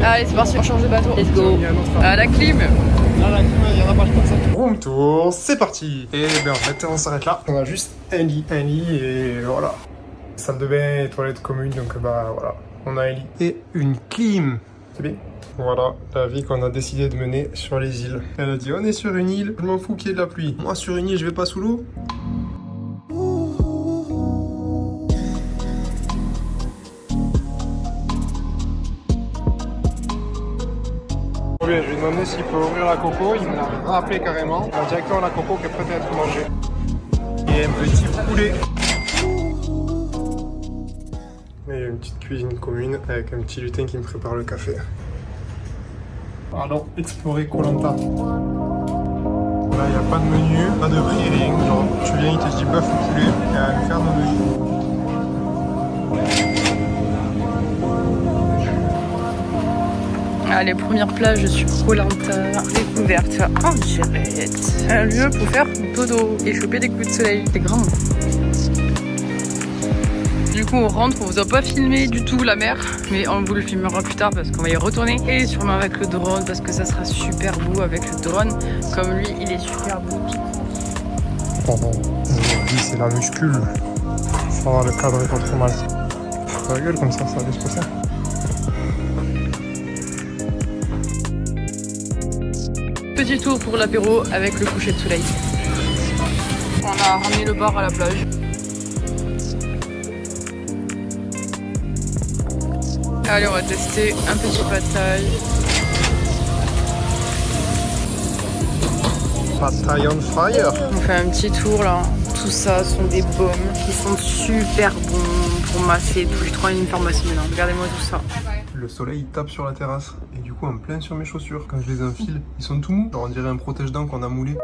Allez, c'est parti, on change de bateau. Let's go. À la clim. Ah, la clim, il y en a pas, je pense. Room tour, c'est parti. Et bien en fait, on s'arrête là. On a juste un lit et voilà. Salle de bain et toilette commune, donc bah voilà. On a un lit et une clim. C'est bien. Voilà la vie qu'on a décidé de mener sur les îles. Elle a dit on est sur une île, je m'en fous qu'il y ait de la pluie. Moi sur une île, je vais pas sous l'eau. Je lui ai demandé s'il peut ouvrir la coco, il me l'a rappelé carrément. Il y a directement la coco qui est prête à être mangée. Et un petit poulet. Et une petite cuisine commune avec un petit lutin qui me prépare le café. Alors, explorer Koh Lanta. Là, il n'y a pas de menu, pas de prix, rien. Genre, tu viens, il te dit bœuf ou poulet, il y a un faire de menu. Allez, première plage sur Koh Lanta, découverte en direct. Un lieu pour faire dodo et choper des coups de soleil. C'est grand. Du coup, on rentre, on vous a pas filmé du tout la mer, mais on vous le filmera plus tard parce qu'on va y retourner. Et sûrement avec le drone parce que ça sera super beau avec le drone. Comme lui, il est super beau. Aujourd'hui, c'est la muscule. Ça va, le cadre est pas trop mal. La gueule comme ça va bien se passer. Petit tour pour l'apéro avec le coucher de soleil. On a ramené le bar à la plage. Allez, on va tester un petit pad thai. Pad thai on fire. On fait un petit tour là. Tout ça sont des baumes qui sont super bons pour masser. J'ai trop envie de me faire masser maintenant. Regardez-moi tout ça. Le soleil il tape sur la terrasse et du coup en plein sur mes chaussures. Quand je les enfile, ils sont tout mous. Genre on dirait un protège-dents qu'on a moulé.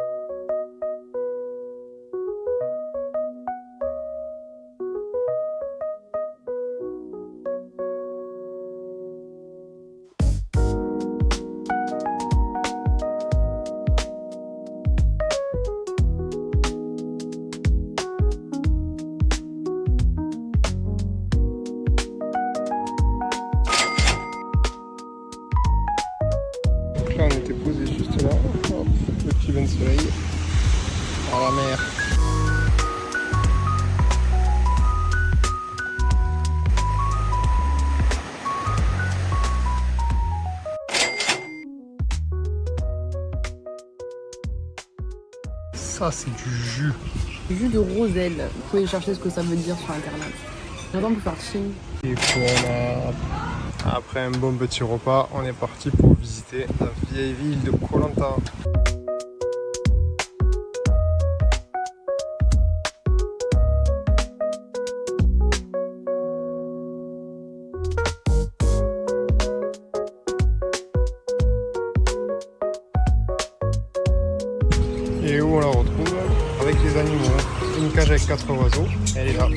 Là on était posé juste là, hop, le petit bain de soleil à la mer. Ça c'est du jus. Jus de roselle. Vous pouvez chercher ce que ça veut dire sur internet. J'attends pour faire chine. Et voilà. Après un bon petit repas, on est parti pour visiter la vieille ville de Koh Lanta. Et où on la retrouve? Avec les animaux. Une cage avec 4 oiseaux, elle est là.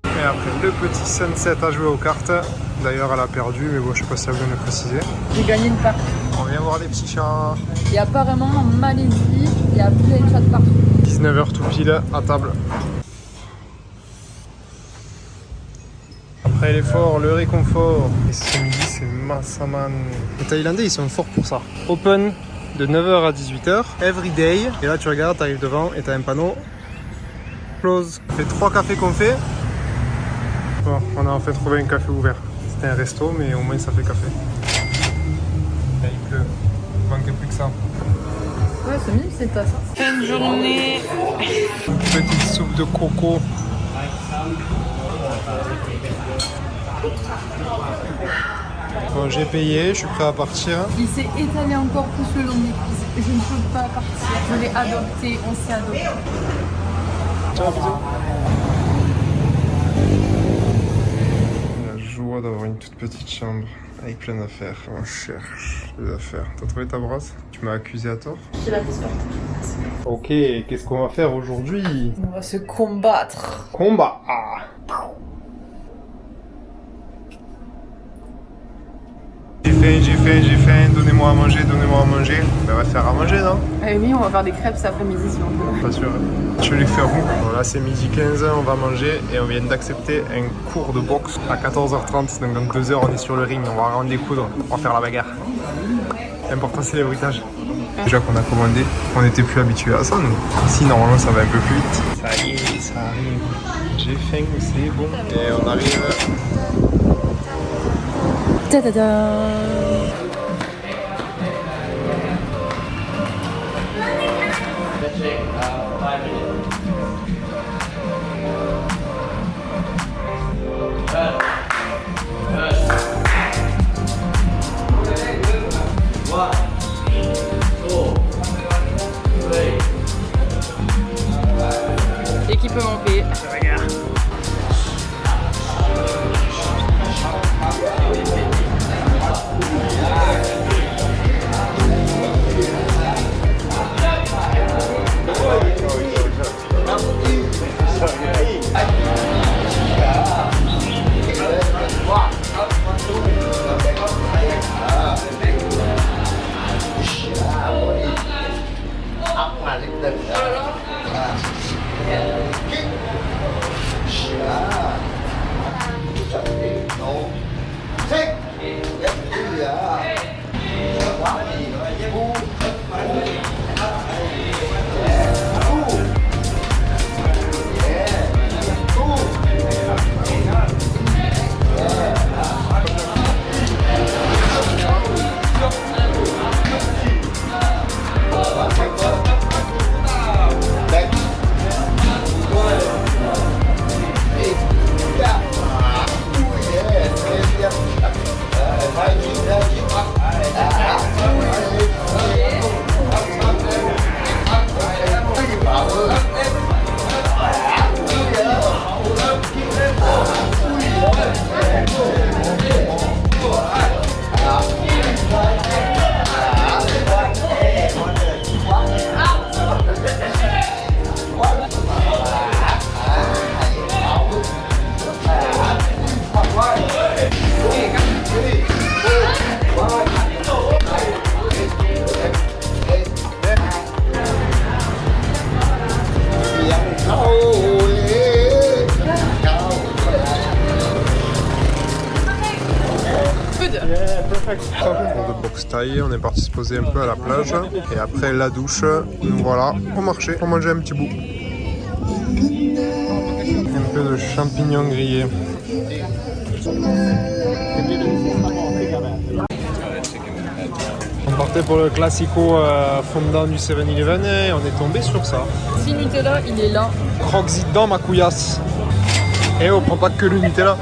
Et après le petit sunset à jouer aux cartes. D'ailleurs elle a perdu, mais bon je sais pas si ça vous le préciser. J'ai gagné une part. On vient voir les petits chats. Et apparemment en Malaisie, il y a plein de chats de partout. 19h tout pile à table. Après l'effort, le réconfort. Et ce midi c'est Massaman. Les Thaïlandais ils sont forts pour ça. Open de 9h à 18h, every day. Et là tu regardes, tu arrives devant et tu as un panneau. close. Ça fait 3 cafés qu'on fait. Bon, on a en fait trouvé un café ouvert. C'était un resto, mais au moins ça fait café. Là, il pleut. Il manquait plus que ça. Ouais, c'est mieux cette tasse. Fin de journée. Petite soupe de coco. Bon, j'ai payé, je suis prêt à partir. Il s'est étalé encore plus le long des cuisses. Je ne peux pas partir. Je l'ai adopté, on s'est adopté. Ciao, bisous. La joie d'avoir une toute petite chambre avec plein d'affaires. On cherche des affaires. T'as trouvé ta brosse? Tu m'as accusé à tort? Je la fais sortir. Ok, qu'est-ce qu'on va faire aujourd'hui? On va se combattre. Combat! Ah. J'ai faim, donnez-moi à manger. Ben, on va faire à manger, non? Eh oui, on va faire des crêpes cet après-midi si on veut. Pas sûr. Je vais les faire où? Bon, là c'est midi 15, on va manger et on vient d'accepter un cours de boxe à 14h30. Donc dans 2 heures on est sur le ring, on va rendre des coudres, on va faire la bagarre. L'important c'est les bruitages. Déjà qu'on a commandé, on n'était plus habitué à ça nous. Ici normalement ça va un peu plus vite. Ça y est, ça arrive. J'ai faim, c'est bon. Et on arrive. Ta-da-da. Équipement fait. Cours de boxe taille, on est parti se poser un peu à la plage et après la douche, nous voilà au marché pour manger un petit bout. Un peu de champignons grillés. On partait pour le classico fondant du 7-Eleven et on est tombé sur ça. Si Nutella, il est là. Croque-y dedans ma couillasse. Et on prend pas que le Nutella.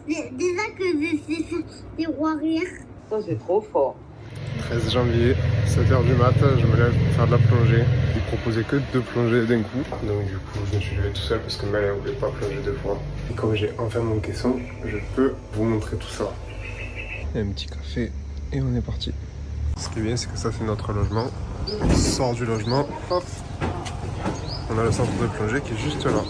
Déjà que je suis des warriors. Ça, c'est trop fort. 13 janvier, 7h du mat, je me lève pour faire de la plongée. Il proposait que 2 plongées d'un coup. Donc du coup, je me suis levé tout seul parce que Malin ne voulait pas plonger 2 fois. Et comme j'ai enfin mon caisson, je peux vous montrer tout ça. Un petit café et on est parti. Ce qui est bien, c'est que ça c'est notre logement. On sort du logement, hop, on a le centre de plongée qui est juste là.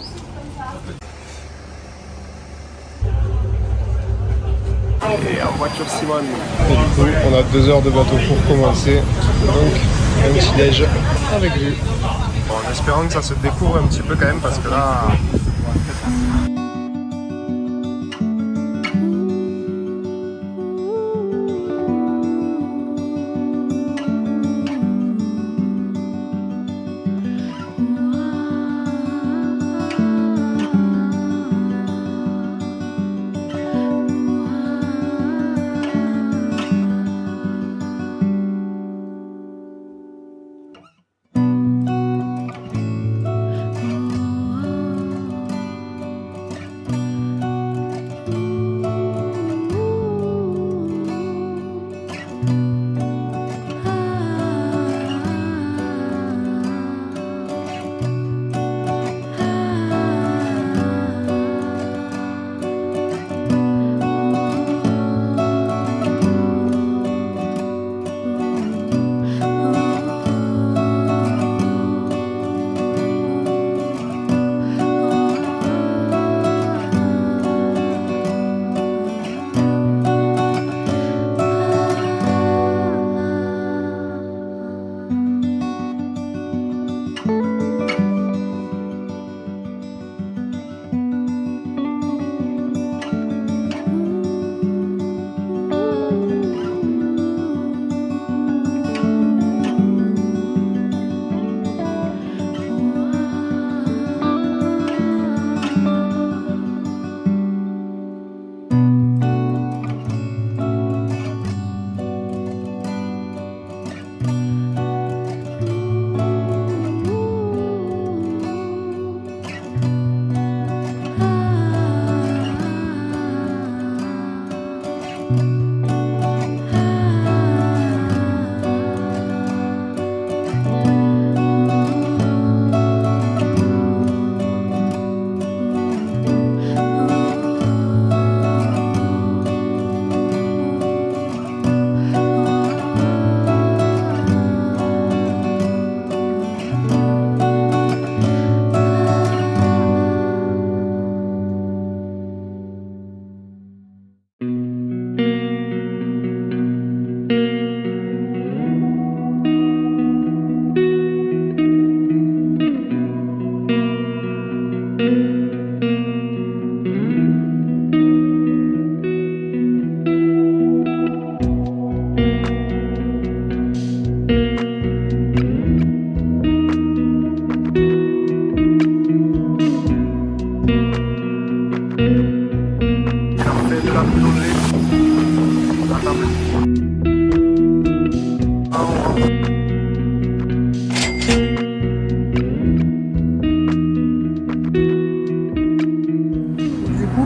Et en voiture Simone. Et du coup, on a 2 heures de bateau pour commencer. Donc, un petit déj avec lui. Bon, en espérant que ça se découvre un petit peu quand même parce que là...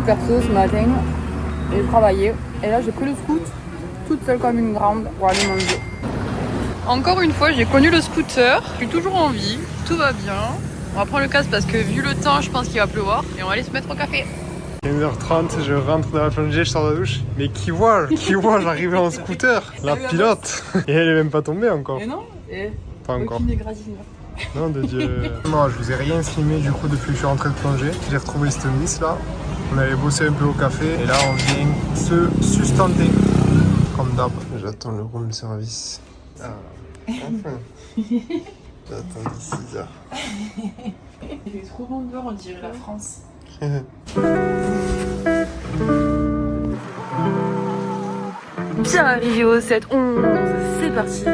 Perso, ce matin, j'ai travaillé et là j'ai pris le scoot toute seule comme une grande pour aller manger. Encore une fois, j'ai connu le scooter, je suis toujours en vie, tout va bien. On va prendre le casque parce que vu le temps, je pense qu'il va pleuvoir et on va aller se mettre au café. 15h30, je rentre dans la plongée, je sors de la douche. Mais qui voit j'arrivais en scooter, la pilote. Et elle est même pas tombée encore. Et non, pas encore. Aucune égratignure. Non, de Dieu. Moi, je vous ai rien filmé du coup depuis que je suis rentré de plongée. J'ai retrouvé cette miss là. On avait bossé un peu au café et là on vient se sustenter comme d'hab. J'attends le room service. Ah, enfin. J'attends 6 heures. Il est trop bon dehors, on dirait la France. Bien arrivé au 7-11, c'est parti.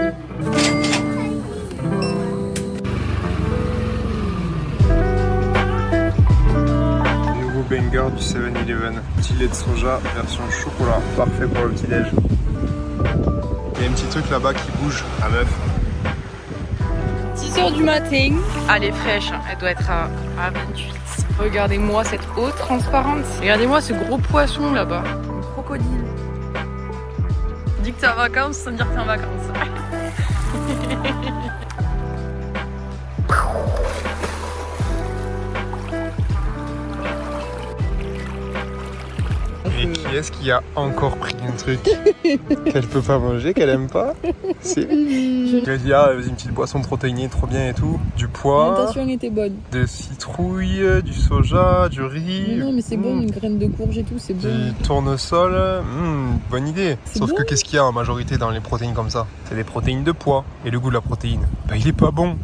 Banger du 7-Eleven. Petit lait de soja version chocolat. Parfait pour le petit déj. Il y a un petit truc là-bas qui bouge à 9. 6h du matin. Elle est fraîche, elle doit être à 28. Regardez-moi cette eau transparente. Regardez-moi ce gros poisson là-bas. Un crocodile. Dis que t'es en vacances sans dire que t'es en vacances. Et qui est-ce qui a encore pris un truc qu'elle peut pas manger, qu'elle aime pas? C'est Vivi. Elle a dit ah vas-y, une petite boisson protéinée trop bien et tout. Du pois. L'alimentation était bonne. De citrouille, du soja, du riz. Non mais c'est bon, une graine de courge et tout, c'est bon. Du tournesol, bonne idée. Sauf bon. que qu'est-ce qu'il y a en majorité dans les protéines comme ça? C'est des protéines de pois. Et le goût de la protéine, bah, il est pas bon.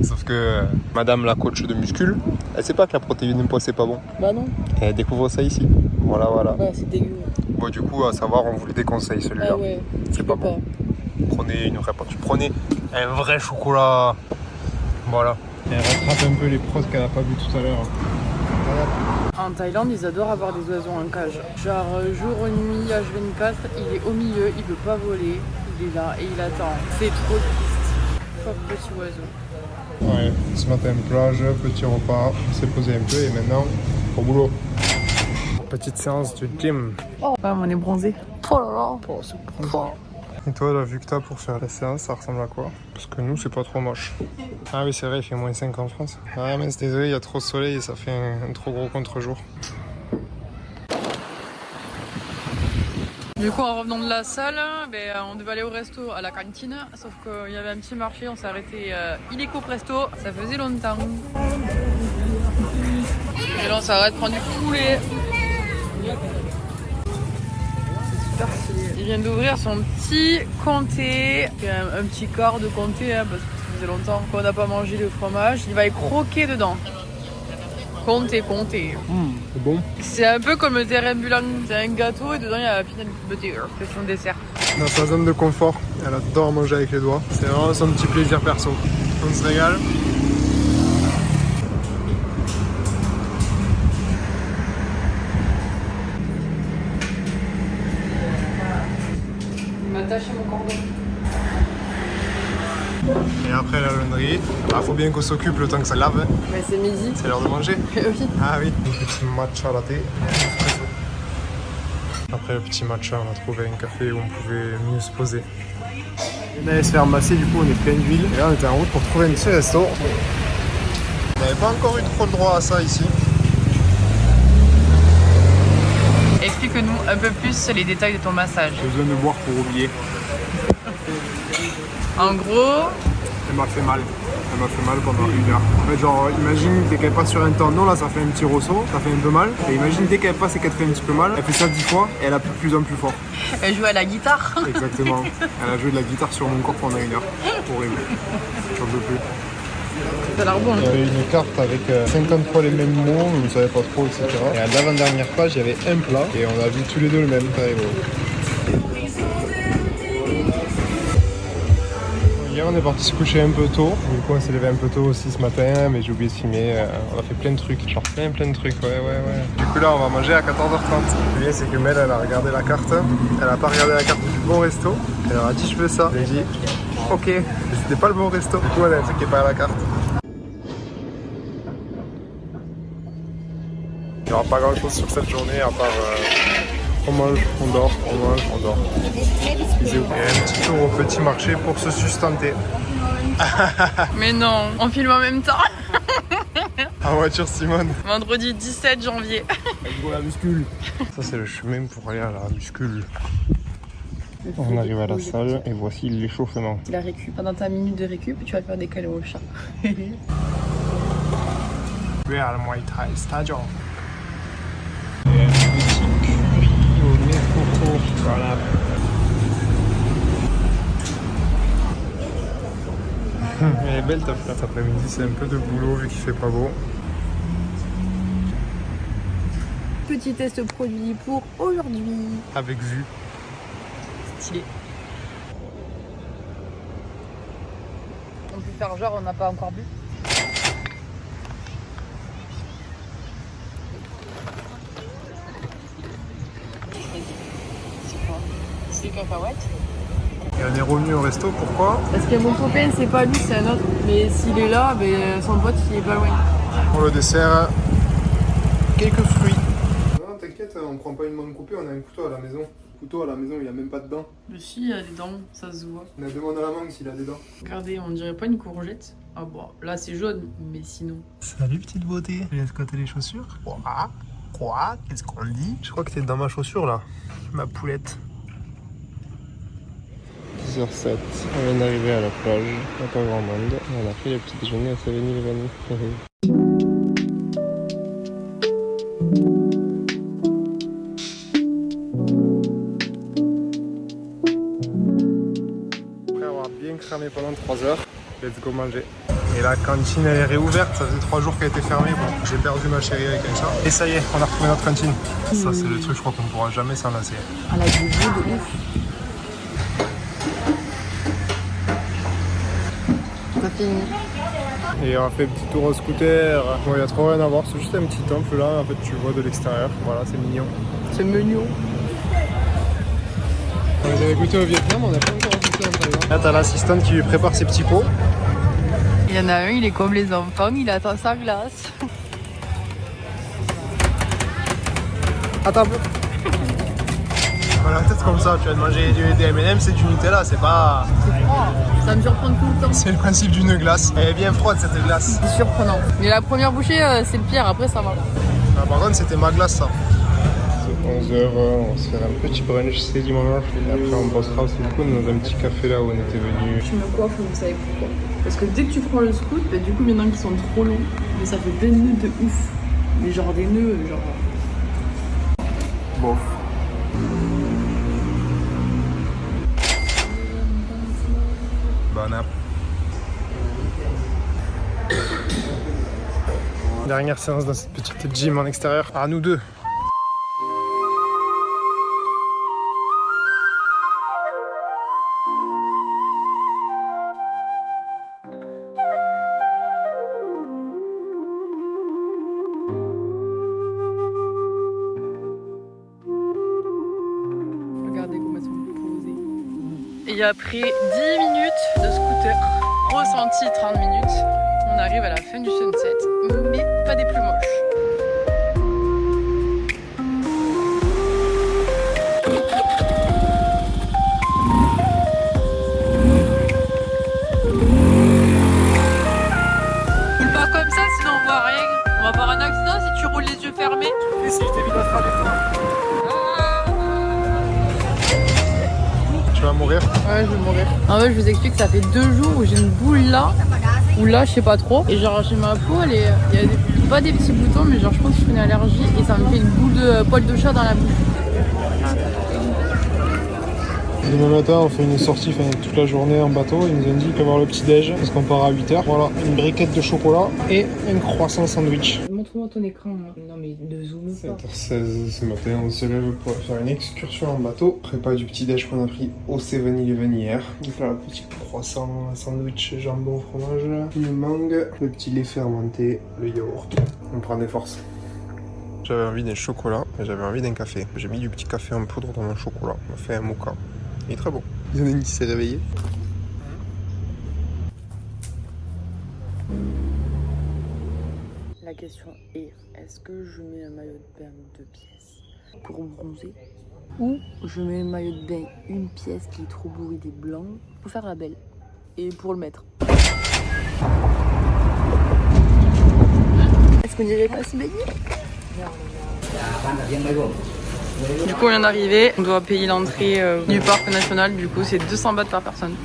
Sauf que madame la coach de muscule, elle sait pas que la protéine de pois c'est pas bon. Bah non. Et elle découvre ça ici. Voilà. Ouais, c'est dégueu. Bon, du coup, à savoir, on vous le déconseille celui-là. Ah ouais, c'est pas bon. Prenez une vraie pâte. Prenez un vrai chocolat. Voilà. Elle rattrape un peu les prods qu'elle a pas vu tout à l'heure. En Thaïlande, ils adorent avoir des oiseaux en cage. Genre jour, nuit, H24, il est au milieu, il peut pas voler. Il est là et il attend. C'est trop triste. Pauvre petit oiseau. Ouais, ce matin plage, petit repas, on s'est posé un peu et maintenant au boulot. Petite séance de gym. Oh, on est bronzé. Oh là là. Oh, c'est bronzé. Et toi, la vue que t'as pour faire la séance, ça ressemble à quoi? Parce que nous, c'est pas trop moche. Ah oui, c'est vrai, il fait moins 5 en France. Ah mais c'est désolé, il y a trop de soleil et ça fait un trop gros contre-jour. Du coup, en revenant de la salle, on devait aller au resto, à la cantine. Sauf qu'il y avait un petit marché, on s'est arrêté illico presto. Ça faisait longtemps. Et là, on s'arrête prendre du poulet. C'est super stylé. Il vient d'ouvrir son petit comté. Un petit quart de comté, hein, parce que ça faisait longtemps qu'on n'a pas mangé de fromage. Il va y croquer dedans. Comté. C'est bon. C'est un peu comme le terrain ambulant. C'est un gâteau et dedans il y a la peanut butter. C'est son dessert. Dans sa zone de confort, elle adore manger avec les doigts. C'est vraiment son petit plaisir perso. On se régale. Il m'a attaché mon cordon. Et après la launderie, faut bien qu'on s'occupe le temps que ça lave. Mais c'est midi. C'est l'heure de manger. Oui. Ah oui, un petit matcha latte. Après le petit matcha, on a trouvé un café où on pouvait mieux se poser. On allait se faire masser, du coup on est plein d'huile. Et là on était en route pour trouver un petit resto. On n'avait pas encore eu trop le droit à ça ici. Explique-nous un peu plus les détails de ton massage. J'ai besoin de boire pour oublier. En gros, Elle m'a fait mal. Elle m'a fait mal pendant 1 heure. En fait, genre, imagine dès qu'elle passe sur un tendon, là, ça fait un petit ressaut, ça fait un peu mal. Et imagine dès qu'elle passe et qu'elle te fait un petit peu mal, elle fait ça 10 fois et elle appuie de plus en plus fort. elle joue à la guitare. Exactement. Elle a joué de la guitare sur mon corps pendant 1 heure. Horrible. J'en peux plus. Ça a l'air bon. Il y avait une carte avec 50 fois les mêmes mots, mais vous savez pas trop, etc. Et à l'avant-dernière page, il y avait un plat et on a vu tous les deux le même. Hier, on est parti se coucher un peu tôt. Du coup, on s'est levé un peu tôt aussi ce matin, mais j'ai oublié de filmer. On a fait plein de trucs, genre plein de trucs, ouais. Du coup, là, on va manger à 14h30. Le bien, c'est que Mel, elle a regardé la carte. Elle a pas regardé la carte du bon resto. Elle leur a dit, je veux ça. J'ai dit, ok. Mais c'était pas le bon resto. Du coup, elle a un truc qui est pas à la carte. Il n'y aura pas grand chose sur cette journée à part on mange, on dort, on mange, on dort. Bisous. Et un petit tour au petit marché pour se sustenter. Mais non, on filme en même temps. En voiture Simone. Vendredi 17 janvier. Go la muscule. Ça c'est le chemin pour aller à la muscule. On arrive à la salle et voici l'échauffement. La récup. Pendant ta minute de récup, tu vas faire des câlins au chat. Real Muay Thai Stadium. Et un petit curry au lait coco. Voilà. Elle est belle ta flamme. Cet après-midi c'est un peu de boulot vu qu'il fait pas beau. Petit test produit pour aujourd'hui. Avec vue. Stylé. On peut faire genre on n'a pas encore bu. C'est quoi? C'est des cacahuètes. Et on est revenu au resto, pourquoi? Parce que mon copain c'est pas lui, c'est un autre. Mais s'il est là, ben, son pote il est pas loin. Pour le dessert, quelques fruits. Non, t'inquiète, on prend pas une bonne coupée, on a un couteau à la maison. Le couteau à la maison, il a même pas de dents. Mais si, il y a des dents, ça se voit. On a demandé à la mangue s'il a des dents. Regardez, on dirait pas une courgette. Ah bon, là c'est jaune, mais sinon. Salut petite beauté. Je viens squatter les chaussures. Quoi? Qu'est-ce qu'on dit? Je crois que t'es dans ma chaussure là, ma poulette. 10h07, on vient d'arriver à la plage, il n'y a pas grand monde. On a fait le petit déjeuner à Savigny-les-Bains. Après avoir bien cramé pendant 3 heures, let's go manger. Et la cantine elle est réouverte, ça faisait 3 jours qu'elle était fermée. Bon, j'ai perdu ma chérie avec un chat. Et ça y est, on a retrouvé notre cantine. Ça c'est le truc, je crois qu'on ne pourra jamais s'en lasser. Elle a du goût de ouf. Ça finit. Et on a fait un petit tour au scooter. Bon, il y a trop rien à voir, c'est juste un petit temple là, en fait tu vois de l'extérieur. Voilà, c'est mignon. C'est mignon. On avait goûté au Vietnam, on n'a pas encore goûté en Thaïlande. Là t'as l'assistante qui lui prépare ses petits pots. Il y en a un, il est comme les enfants, il attend sa glace. Attends. Voilà, peut-être comme ça, tu vas te manger des M&M, c'est du Nutella, c'est pas... C'est froid, ça me surprend tout le temps. C'est le principe d'une glace. Elle est bien froide cette glace. C'est surprenant. Mais la première bouchée, c'est le pire, après ça va. Ah, par contre, c'était ma glace ça. C'est 11h, on va se faire un petit brunch, c'est dimanche. Et après, on bossera aussi beaucoup dans un petit café là où on était venu. Je me coiffe, vous savez pourquoi? Parce que dès que tu prends le scoot, bah, du coup, il y en a qui sont trop longs, mais ça fait des nœuds de ouf. Mais genre des nœuds, genre. Bof. Bon app. Dernière séance dans cette petite gym en extérieur. À nous deux. Regardez comment elles sont posées. Et après 10 minutes de scooter, ressenti 30 minutes, on arrive à la fin du sunset, mais pas des plus moches. Roule pas comme ça, sinon on voit rien. On va avoir un accident si tu roules les yeux fermés. Et si je t'évite d'être avec toi? Tu vas mourir? Ouais, je vais mourir. En fait, je vous explique, ça fait 2 jours où j'ai une boule là, ou là, je sais pas trop. Et genre, j'ai ma peau, il y a pas des petits boutons, mais genre, je pense que je fais une allergie et ça me fait une boule de poil de chat dans la bouche. Demain matin, on fait une sortie toute la journée en bateau. Ils nous ont dit qu'avoir le petit-déj, parce qu'on part à 8h. Voilà, une briquette de chocolat et un croissant sandwich. Montre-moi ton écran. Non mais ne zoome pas. 7h16 ce matin, on se lève pour faire une excursion en bateau. Prépa du petit-déj qu'on a pris au 7-Eleven hier. Donc là, le petit croissant, sandwich, jambon, fromage, une mangue, le petit lait fermenté, le yaourt. On prend des forces. J'avais envie d'un chocolat et j'avais envie d'un café. J'ai mis du petit café en poudre dans mon chocolat. On a fait un mocha. Il est très bon. Il y en a une qui s'est réveillée. La question est, est-ce que je mets un maillot de bain 2 pièces pour bronzer ou je mets un maillot de bain 1 pièce qui est trop bourré des blancs pour faire la belle et pour le mettre. Est-ce qu'on irait pas se baigner? Du coup on vient d'arriver, on doit payer l'entrée du parc national, du coup c'est 200 bahts par personne.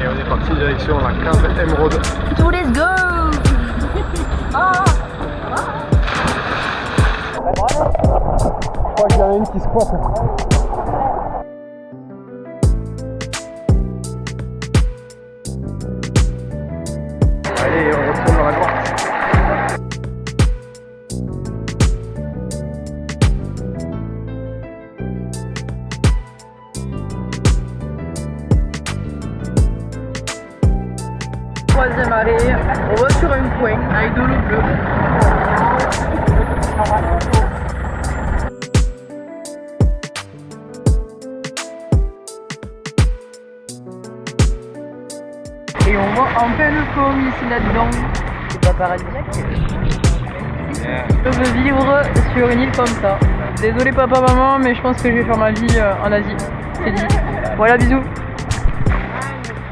Et on est parti direction la cave Emeraude. So let's go. Je crois qu'il y en a une qui squatte. Allez, on retourne dans la grotte. Troisième arrêt, on va sur un point avec de l'eau bleue. Et on voit en pleine forme ici là-dedans. C'est pas paradisiaque. Je veux vivre sur une île comme ça. Désolé papa, maman, mais je pense que je vais faire ma vie en Asie. C'est dit. Voilà, bisous.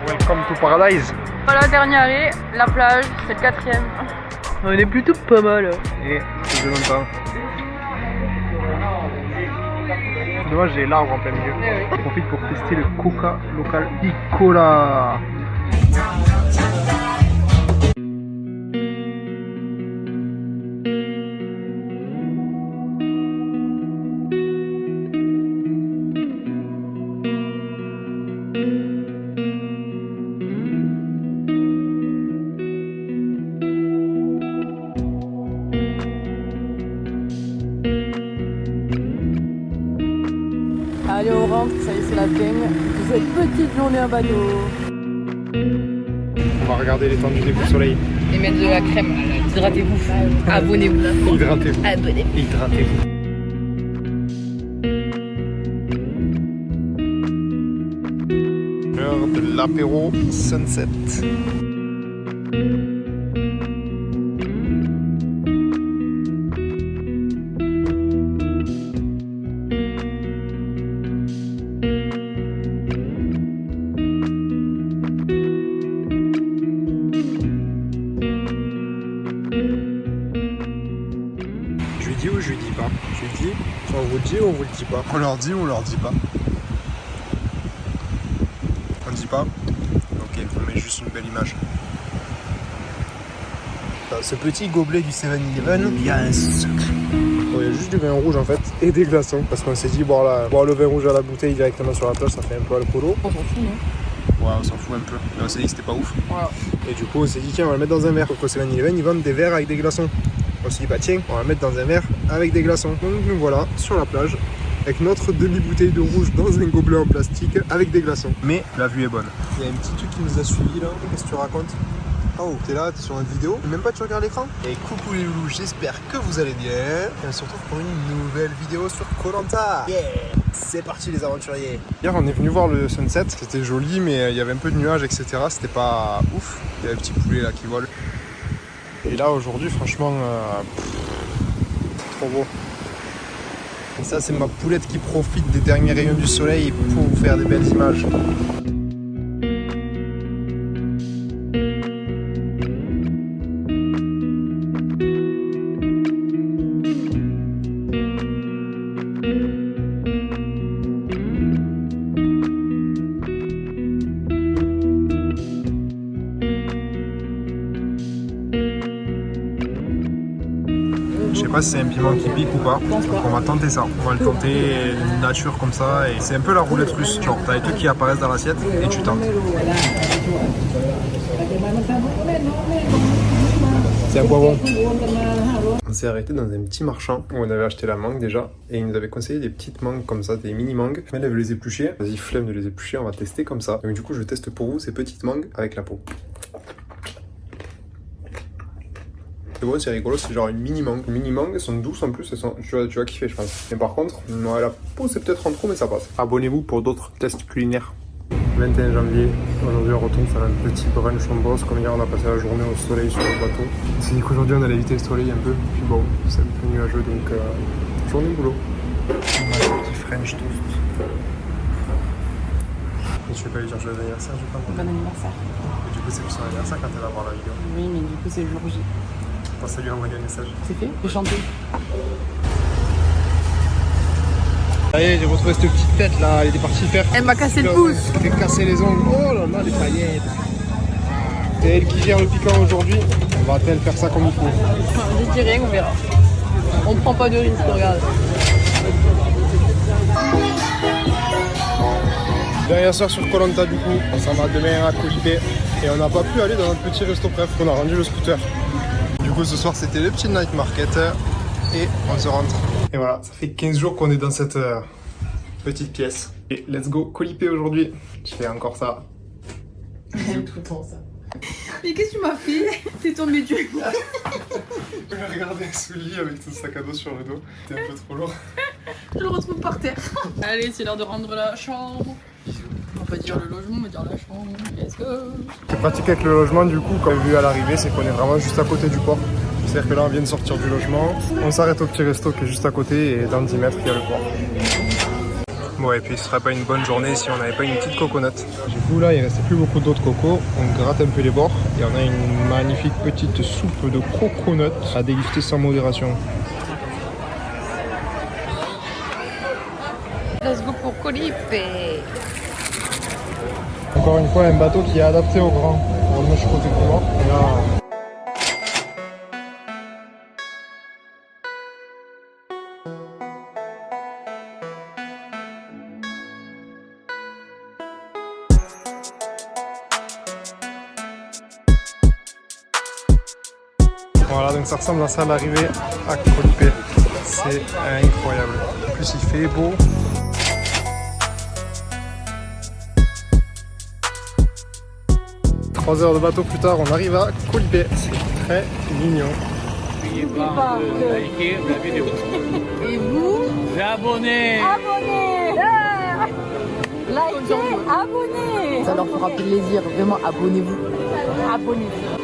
Welcome to paradise. Voilà, dernier arrêt, la plage, c'est le 4e. On est plutôt pas mal. Et c'est de longtemps. Dommage, j'ai l'arbre en plein milieu. Eh oui. On profite pour tester le coca local Icola. Allez, on rentre, ça y est, c'est la fin de cette petite journée en bateau. On va regarder l'étendue des coups de soleil. Et mettre de la crème. Hydratez-vous. Abonnez-vous. Hydratez-vous. Abonnez-vous. Hydratez-vous. L'heure de l'apéro sunset. Je lui dis ou je lui dis pas? Je lui dis, on vous le dit ou on vous le dit pas? On leur dit ou on leur dit pas? On dit pas? Ok. compliqué, on met juste une belle image. Dans ce petit gobelet du 7-Eleven, il y a un secret. Il y a juste du vin rouge en fait et des glaçons parce qu'on s'est dit boire le vin rouge à la bouteille directement sur la plage ça fait un peu alcoolo. On s'en fout, non? Ouais, on s'en fout un peu. Mais on s'est dit que c'était pas ouf. Voilà. Et du coup on s'est dit tiens on va le mettre dans un verre. Au 7-Eleven ils vendent des verres avec des glaçons. On s'est dit bah tiens on va le mettre dans un verre avec des glaçons. Donc nous voilà sur la plage avec notre demi-bouteille de rouge dans un gobelet en plastique avec des glaçons. Mais la vue est bonne. Il y a un petit truc qui nous a suivis là. Qu'est-ce que tu racontes? Oh, t'es là, t'es sur une vidéo, même pas tu regardes l'écran. Et coucou les loulous, j'espère que vous allez bien. Et on se retrouve pour une nouvelle vidéo sur Koh-Lanta. Yeah, c'est parti les aventuriers. Hier on est venu voir le sunset, c'était joli mais il y avait un peu de nuages etc. C'était pas ouf, il y a les petits poulets là qui volent. Et là aujourd'hui franchement, trop beau. Et ça c'est ma poulette qui profite des derniers rayons du soleil pour vous faire des belles images. Je sais pas si c'est un piment qui pique ou pas, donc on va tenter ça. On va le tenter nature comme ça et c'est un peu la roulette russe. Genre t'as les trucs qui apparaissent dans l'assiette et tu tentes. C'est un poivron. On s'est arrêté dans un petit marchand où on avait acheté la mangue déjà et il nous avait conseillé des petites mangues comme ça, des mini mangues. Elle veut les éplucher. Vas-y flemme de les éplucher, on va tester comme ça. Donc du coup je teste pour vous ces petites mangues avec la peau. C'est bon, c'est rigolo, c'est genre une mini mangue. Les mini mangues sont douces en plus, tu vas kiffer je pense. Mais par contre, ouais, la peau c'est peut-être en trop mais ça passe. Abonnez-vous pour d'autres tests culinaires. 21 janvier, aujourd'hui on retourne faire un petit brunch en bosse. Comme hier on a passé la journée au soleil sur le bateau. On s'est dit qu'aujourd'hui on allait éviter le soleil un peu. Puis bon, c'est un peu nuageux donc journée boulot. On a un petit French toast. Et tu veux pas lui dire joyeux anniversaire du coup? Bon anniversaire. Et du coup c'est pour son anniversaire quand elle va voir la vidéo. Oui, mais du coup, c'est le jour J. Pense à lui envoyer un message. C'est fait? J'ai chanté. Allez, j'ai retrouvé cette petite tête là, elle était partie faire. Elle m'a cassé le pouce. Elle fait casser les ongles. Oh là là, les paillettes. C'est elle qui gère le piquant aujourd'hui. Va-t-elle faire ça comme il faut? Je dis rien, on verra. On prend pas de risque, regarde. Dernière soir sur Koh-Lanta du coup, on s'en va demain à Koh Lipe et on n'a pas pu aller dans notre petit resto préf, on a rendu le scooter. Du coup ce soir c'était le petit night market et on se rentre. Et voilà, ça fait 15 jours qu'on est dans cette petite pièce. Et let's go Koh Lipe aujourd'hui. Je fais encore ça. J'aime tout le temps ça. Mais qu'est-ce que tu m'as fait? T'es tombé du coup. Je vais regarder sous le lit avec ton sac à dos sur le dos. C'était un peu trop lourd. Je le retrouve par terre. Allez, c'est l'heure de rendre la chambre. On va pas dire le logement, on va dire la chambre. Let's go. C'est pratique avec le logement du coup, comme vu à l'arrivée, c'est qu'on est vraiment juste à côté du port. C'est-à-dire que là on vient de sortir du logement, on s'arrête au petit resto qui est juste à côté et dans 10 mètres il y a le port. Bon et puis ce serait pas une bonne journée si on n'avait pas une petite coconut. Du coup là il restait plus beaucoup d'eau de coco, on gratte un peu les bords et on a une magnifique petite soupe de coconut à déguster sans modération. Let's go pour Koh Lipe. Encore une fois un bateau qui est adapté au grand. Moi je suis côté pour moi. Et là, voilà, donc ça ressemble à ça l'arrivée à Koh Lipe. C'est incroyable. En plus il fait beau. Trois heures de bateau plus tard, on arrive à Koh Lipe. C'est très mignon. N'oubliez pas de liker la vidéo. Et vous? Abonnez. Abonnez! Likez, abonnez! Ça leur fera plaisir, vraiment abonnez-vous. Abonnez-vous.